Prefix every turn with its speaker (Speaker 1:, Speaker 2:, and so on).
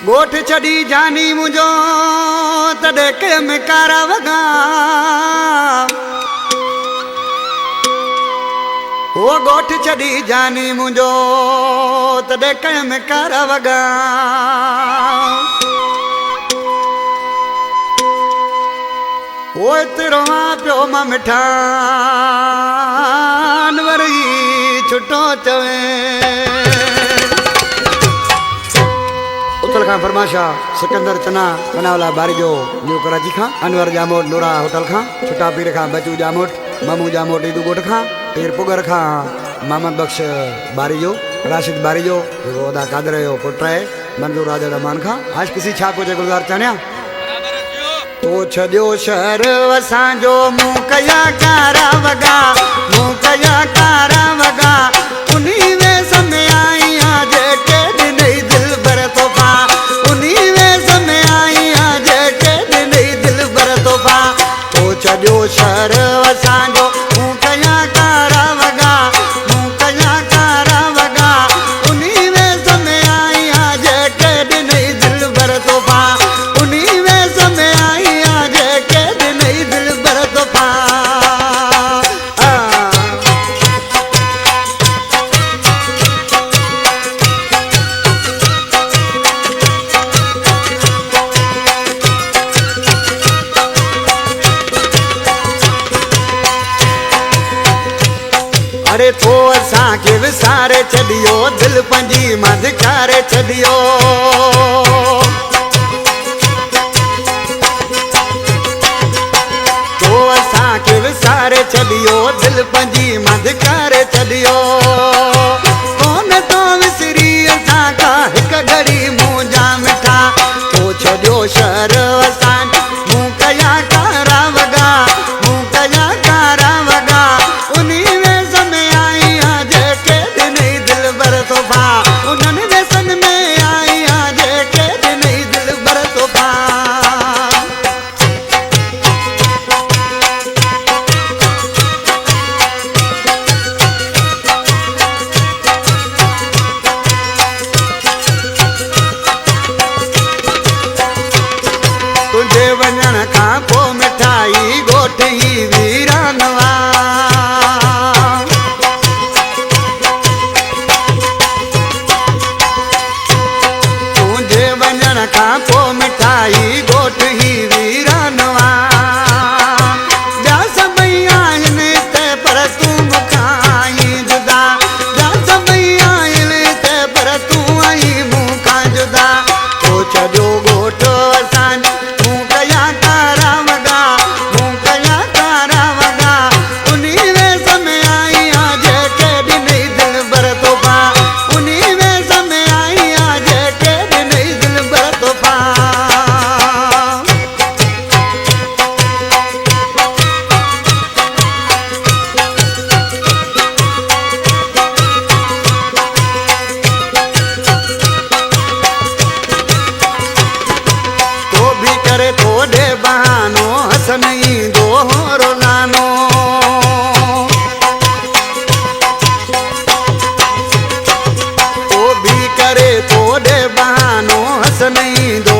Speaker 1: गोठ छड़ी जानी मुझो तड़े के में कारा वगा वो गोठ छड़ी जानी मुझो तड़े के में कारा वगा वो तेरो मां प्यो मां मिठान वरी छुटो चवे होटल खां फरमाशा सिकंदर चना बनावला बारी जो न्यू कराची खां अनवर जामोट नूरा होटल खां छुटा पीर खां बचू जामोट मामू जामोट ईदू गोट खां पीर पुगर खां मोहम्मद बख्श बारी जो राशिद बारी जो ओदा कादर जो पुट है मंजूर राजा रमान खां आज किसी छा को जे गुलजार चन्या तो छदियो शहर वसां जो मुंह कया कारा वगा मुंह कया कारा वगा उन्हीं में समय आई आज के दिन दिल भर तोहफा उन्हीं में समय आई आज के दिन दिल भर तोहफा तो छदियो शहर वसां जो मुंह कया कारा वगा मुंह कया कारा वगा उन्हीं में समय आई आज के दिन दिल भर तोहफा उन्हीं में समय आई आज के दिन दिल भर तोहफा अरे तो असां के विसारे छड़ियो दिल पंजी मधकारे छड़ियो तो असां के विसारे छड़ियो दिल पंजी मधकारे छड़ियो कौन तो विसरी असां का हिक घड़ी मुंह जा मिठा तो छड़ियो शहर असां मुंह कया कारा वगा मुंह कया कारा वगा उन्हीं में समय आई आज के दिन दिल भर तोहफा उन्हनि व्यसन में आई आज के दिन दिल भर तोहफा तुझे वञण खां पोइ मिठाई गोठ ही वीरानवा तुझे वञण खां पोइ मिठाई गोठ ही वीरानवा ॿिया सभई आहिनि हिते पर तूं मूंखां आई जुदा ॿिया सभई आहिनि हिते पर तूं आई मूंखां जुदा तो छॾियो गोठ असांजो मुंह कया कारा वगा मुंह कया कारा वगा उन्हीं में समय आई आज के दिन दिल भर तोहफा उन्हीं में समय आई आज के दिन दिल भर तोहफा तो भी करे थोड़े बहानो हसन ईंदो रोलानो तो भी करे थोड़े बहानो हसन ईंदो